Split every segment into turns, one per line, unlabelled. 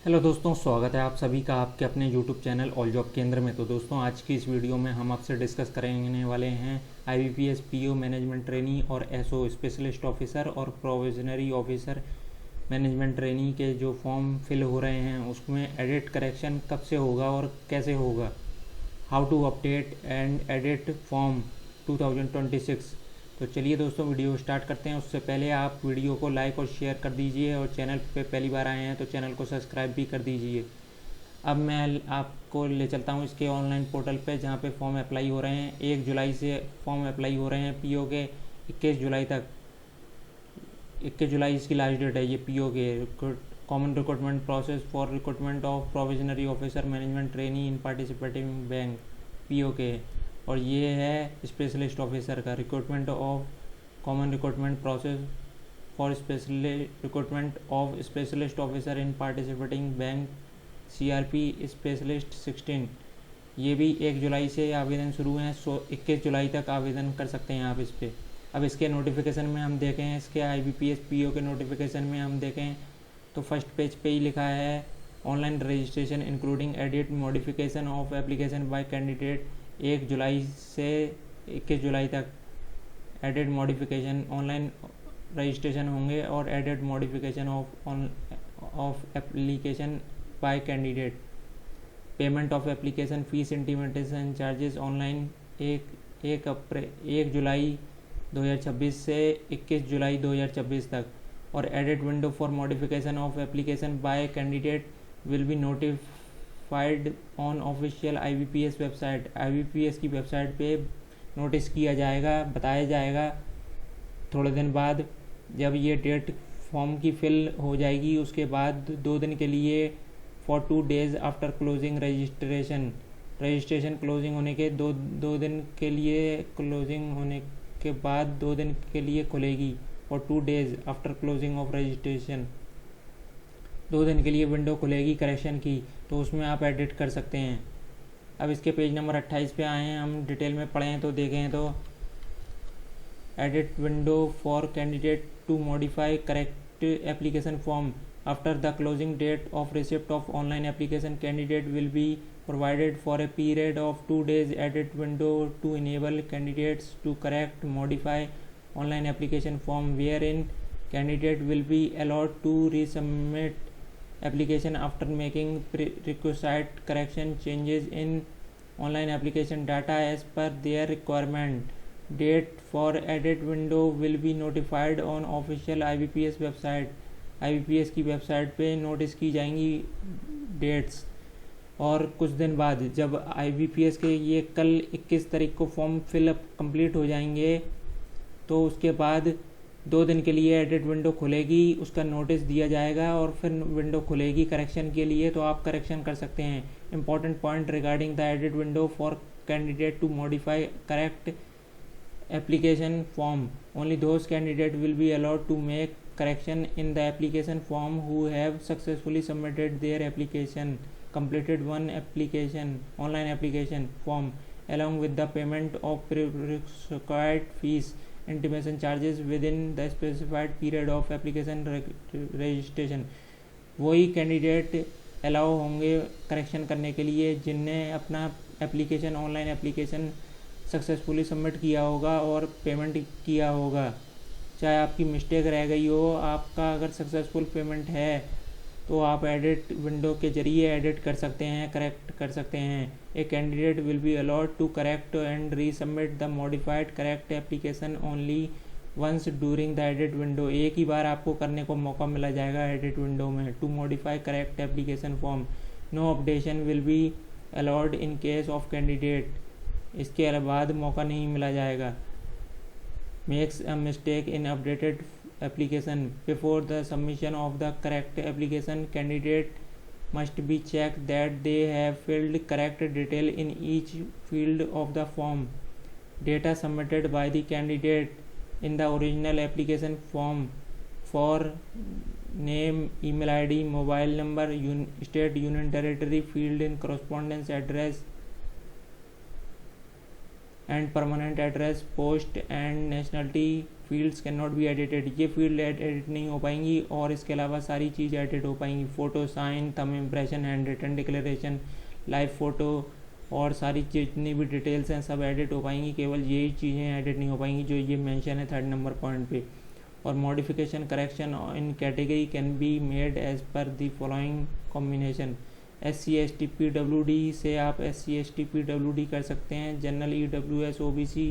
Hello दोस्तों, स्वागत है आप सभी का आपके अपने यूट्यूब चैनल ऑल जॉब केंद्र में। तो दोस्तों, आज की इस वीडियो में हम आपसे डिस्कस करने वाले हैं IBPS PO मैनेजमेंट ट्रेनी और SO स्पेशलिस्ट ऑफिसर और प्रोविजनरी ऑफिसर मैनेजमेंट ट्रेनी के जो फॉर्म फिल हो रहे हैं उसमें एडिट करेक्शन कब से होगा और कैसे होगा। How to update and edit form 2026। तो चलिए दोस्तों, वीडियो स्टार्ट करते हैं। उससे पहले आप वीडियो को लाइक और शेयर कर दीजिए और चैनल पे पहली बार आए हैं तो चैनल को सब्सक्राइब भी कर दीजिए। अब मैं आपको ले चलता हूँ इसके ऑनलाइन पोर्टल पे, जहाँ पे फॉर्म अप्लाई हो रहे हैं। 1 जुलाई से फॉर्म अप्लाई हो रहे हैं PO के 21 जुलाई तक। 21 जुलाई इसकी लास्ट डेट है ये PO के। Common recruitment process for recruitment of provisionary officer management trainee in participating bank PO के। और ये है स्पेशलिस्ट ऑफिसर का recruitment of common recruitment process for recruitment of specialist officer in participating bank CRP specialist 16। ये भी 1 जुलाई से आवेदन शुरू हैं। 21 जुलाई तक आवेदन कर सकते हैं आप इस पर। अब इसके नोटिफिकेशन में हम देखें, इसके IBPS PO के नोटिफिकेशन में हम देखें तो फर्स्ट पेज पे ही लिखा है online registration including edit modification of application by candidate. 1 जुलाई से 21 जुलाई तक एडिट मॉडिफिकेशन ऑनलाइन रजिस्ट्रेशन होंगे और edit modification of application by candidate. Payment of application fees intimation charges online 1 जुलाई 2026 से 21 जुलाई 2026 तक। और edit window for modification of application by candidate will be notified on official IBPS website. IBPS की website पे notice किया जाएगा, बताया जाएगा थोड़े दिन बाद। जब ये डेट फॉर्म की फिल हो जाएगी उसके बाद 2 दिन के लिए for 2 days after closing registration closing होने के 2 दिन के लिए, क्लोजिंग होने के बाद 2 दिन के लिए खुलेगी। For 2 days after closing of registration 2 दिन के लिए विंडो खुलेगी करेक्शन की, तो उसमें आप एडिट कर सकते हैं। अब इसके पेज नंबर 28 पे आए हैं, हम डिटेल में पढ़ें तो देखें तो edit window for candidate to modify correct application form after the closing date of receipt of online application candidate will be provided for a period of 2 days edit window to enable candidates to correct modify online application form, wherein candidate will be allowed to resubmit application after making requisite correction changes in online application data as per their requirement. Date for edit window will be notified on official IBPS website. IBPS की website पे notice की जाएंगी dates. और कुछ दिन बाद जब IBPS के ये कल 21 तारीख को फॉर्म फिलअप कंप्लीट हो जाएंगे तो उसके बाद 2 दिन के लिए एडिट विंडो खुलेगी, उसका नोटिस दिया जाएगा और फिर विंडो खुलेगी करेक्शन के लिए, तो आप करेक्शन कर सकते हैं। Important point regarding the edit window for candidate to modify correct application form. Only those candidates will be allowed to make correction in the application form who have successfully submitted their application, completed one online application form along with the payment of required fees intimation charges within the specified period of application registration. वही candidate allow होंगे correction करने के लिए जिनने अपना online application successfully submit किया होगा और पेमेंट किया होगा। चाहे आपकी मिस्टेक रह गई हो, आपका अगर सक्सेसफुल पेमेंट है तो आप एडिट विंडो के जरिए एडिट कर सकते हैं, करेक्ट कर सकते हैं। A candidate will be allowed to correct and resubmit the modified correct application only once during the edit window. एक ही बार आपको करने को मौका मिला जाएगा एडिट विंडो में। To modify correct application form, no updation will be allowed in case of candidate. इसके बाद मौका नहीं मिला जाएगा। Makes a mistake in updated application before the submission of the correct application, candidate must be check that they have filled correct detail in each field of the form. Data submitted by the candidate in the original application form for name, email ID, mobile number, state, union territory, field in correspondence address and permanent address, post and nationality fields can not be edited, ये field edit नहीं हो पाएंगी और इसके अलावा सारी चीज़ edit हो पाएंगी। Photo, sign, thumb impression, handwritten declaration, live photo और सारी जितनी भी डिटेल्स हैं सब एडिट हो पाएंगी। केवल यही चीज़ें एडिट नहीं हो पाएंगी जो ये मेंशन है 3rd नंबर पॉइंट पे। और modification correction in category can be made as per the following combination. SC/ST/PWD से आप SC/ST/PWD कर सकते हैं। जनरल EWS/OBC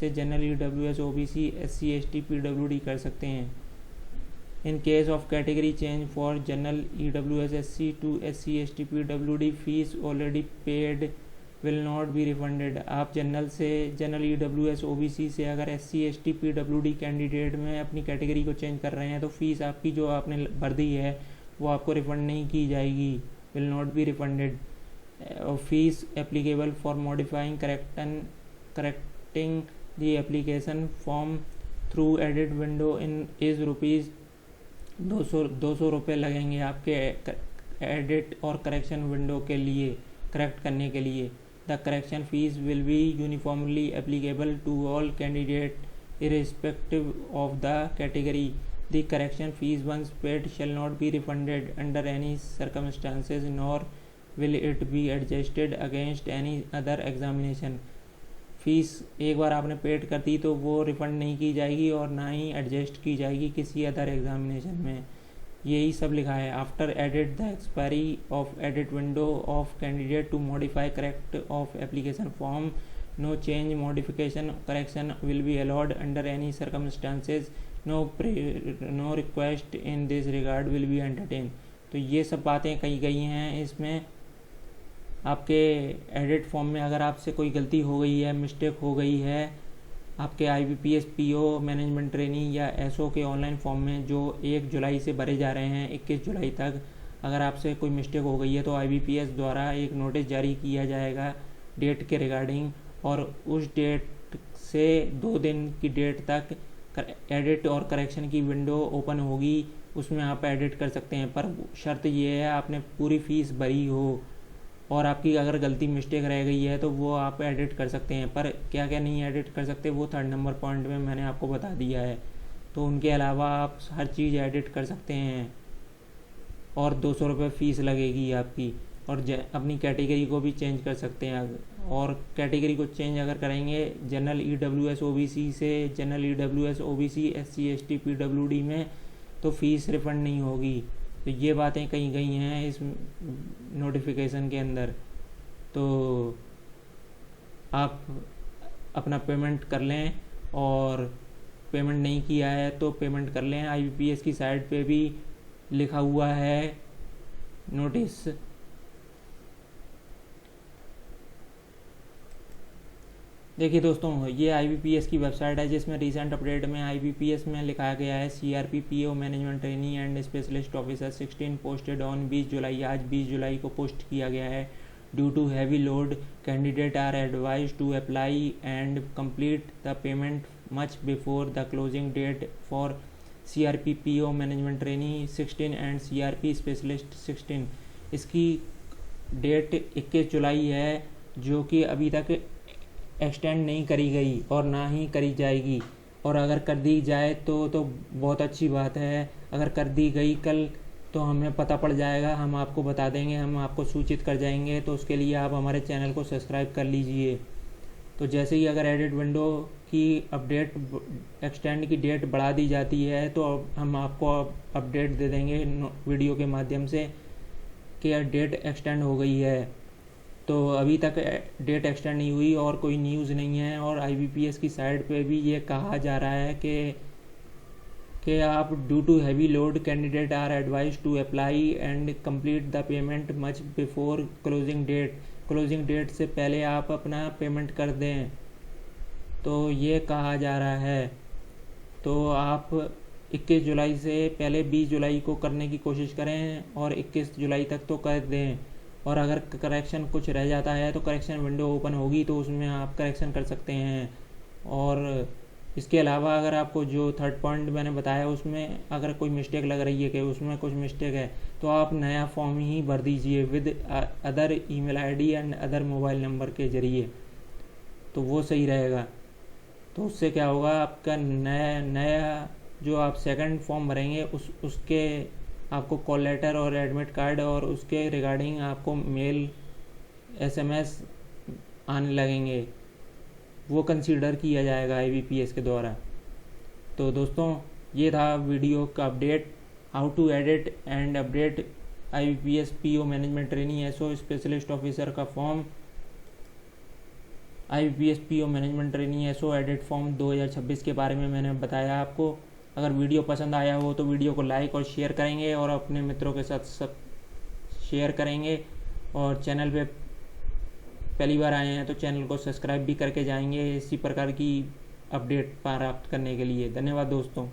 से जनरल EWS/OBC SC/ST/PWD कर सकते हैं। In case of category change for general EWS/SC to SC/ST/PWD fees already paid will not be refunded. आप जनरल से जनरल EWS/OBC से अगर SC/ST/PWD कैंडिडेट में अपनी कैटेगरी को चेंज कर रहे हैं तो फीस आपकी जो आपने भर दी है वो आपको रिफंड नहीं की जाएगी, will not be refunded. Fees applicable for modifying correcting the application form through edit window in is rupees 200 रुपये लगेंगे आपके एडिट और करेक्शन विंडो के लिए करेक्ट करने के लिए। The correction fees will be uniformly applicable to all candidate irrespective of the category. The correction fees once paid shall not be refunded under any circumstances nor will it be adjusted against any other examination. Fees एक बार आपने paid कर दी तो वो refund नहीं की जाएगी और ना ही एडजस्ट की जाएगी किसी अदर एग्जामिनेशन में। यही सब लिखा है। After edit the expiry of edit window of candidate to modify correct of application form no change modification correction will be allowed under any circumstances no request in this regard will be entertain. तो ये सब बातें कही गई हैं इसमें। आपके edit form में अगर आपसे कोई गलती हो गई है, मिस्टेक हो गई है आपके IBPS PO मैनेजमेंट ट्रेनी या SO के ऑनलाइन फॉर्म में जो 1 जुलाई से भरे जा रहे हैं 21 जुलाई तक, अगर आपसे कोई मिस्टेक हो गई है तो IBPS द्वारा एक नोटिस जारी किया जाएगा डेट के रिगार्डिंग और उस डेट से 2 दिन की डेट तक एडिट और करेक्शन की विंडो ओपन होगी, उसमें आप एडिट कर सकते हैं। पर शर्त ये है आपने पूरी फीस भरी हो और आपकी अगर गलती मिस्टेक रह गई है तो वो आप एडिट कर सकते हैं। पर क्या क्या नहीं एडिट कर सकते वो 3rd नंबर पॉइंट में मैंने आपको बता दिया है। तो उनके अलावा आप हर चीज़ एडिट कर सकते हैं और 200 रुपये फ़ीस लगेगी आपकी और अपनी कैटेगरी को भी चेंज कर सकते हैं। और कैटेगरी को चेंज अगर करेंगे जनरल EWS/OBC से जनरल EWS/OBC SC/ST/PWD में तो फीस रिफ़ंड नहीं होगी। तो ये बातें कही गई हैं इस नोटिफिकेशन के अंदर। तो आप अपना पेमेंट कर लें और पेमेंट नहीं किया है तो पेमेंट कर लें। IBPS की साइट पे भी लिखा हुआ है नोटिस। देखिए दोस्तों, ये IBPS की वेबसाइट है जिसमें रिसेंट अपडेट में IBPS में लिखा गया है CRP PO management trainee and specialist officer 16 posted on 20 July. आज 20 जुलाई को पोस्ट किया गया है। Due to heavy load candidate are advise to apply and complete the payment much before the closing date for CRP PO management trainee 16 and CRP specialist 16। इसकी date 21 जुलाई है जो कि अभी तक एक्सटेंड नहीं करी गई और ना ही करी जाएगी। और अगर कर दी जाए तो बहुत अच्छी बात है। अगर कर दी गई कल तो हमें पता पड़ जाएगा, हम आपको बता देंगे, हम आपको सूचित कर जाएंगे। तो उसके लिए आप हमारे चैनल को सब्सक्राइब कर लीजिए। तो जैसे ही अगर एडिट विंडो की अपडेट एक्सटेंड की डेट बढ़ा दी जाती है तो हम आपको अपडेट दे देंगे वीडियो के माध्यम से कि डेट एक्सटेंड हो गई है। तो अभी तक डेट एक्सटेंड नहीं हुई और कोई न्यूज़ नहीं है। और IBPS की साइट पे भी ये कहा जा रहा है कि आप due to heavy load candidate are advise to apply and complete the payment much before closing date. Closing date से पहले आप अपना पेमेंट कर दें, तो ये कहा जा रहा है। तो आप 21 जुलाई से पहले 20 जुलाई को करने की कोशिश करें और 21 जुलाई तक तो कर दें। और अगर करेक्शन कुछ रह जाता है तो करेक्शन विंडो ओपन होगी तो उसमें आप करेक्शन कर सकते हैं। और इसके अलावा अगर आपको जो 3rd पॉइंट मैंने बताया उसमें अगर कोई मिस्टेक लग रही है कि उसमें कुछ मिस्टेक है तो आप नया फॉर्म ही भर दीजिए with other email ID and other mobile number के ज़रिए, तो वो सही रहेगा। तो उससे क्या होगा, आपका नया नया जो आप सेकंड फॉर्म भरेंगे उसके आपको कॉल लेटर और एडमिट कार्ड और उसके रिगार्डिंग आपको मेल SMS आने लगेंगे, वो कंसीडर किया जाएगा IBPS के द्वारा। तो दोस्तों ये था वीडियो का update, how to edit and update IBPS PO management trainee SO specialist officer का form, IBPS PO management trainee SO edit form 2026 के बारे में मैंने बताया आपको। अगर वीडियो पसंद आया हो तो वीडियो को लाइक और शेयर करेंगे और अपने मित्रों के साथ सब शेयर करेंगे, और चैनल पे पहली बार आए हैं तो चैनल को सब्सक्राइब भी करके जाएंगे इसी प्रकार की अपडेट प्राप्त करने के लिए। धन्यवाद दोस्तों।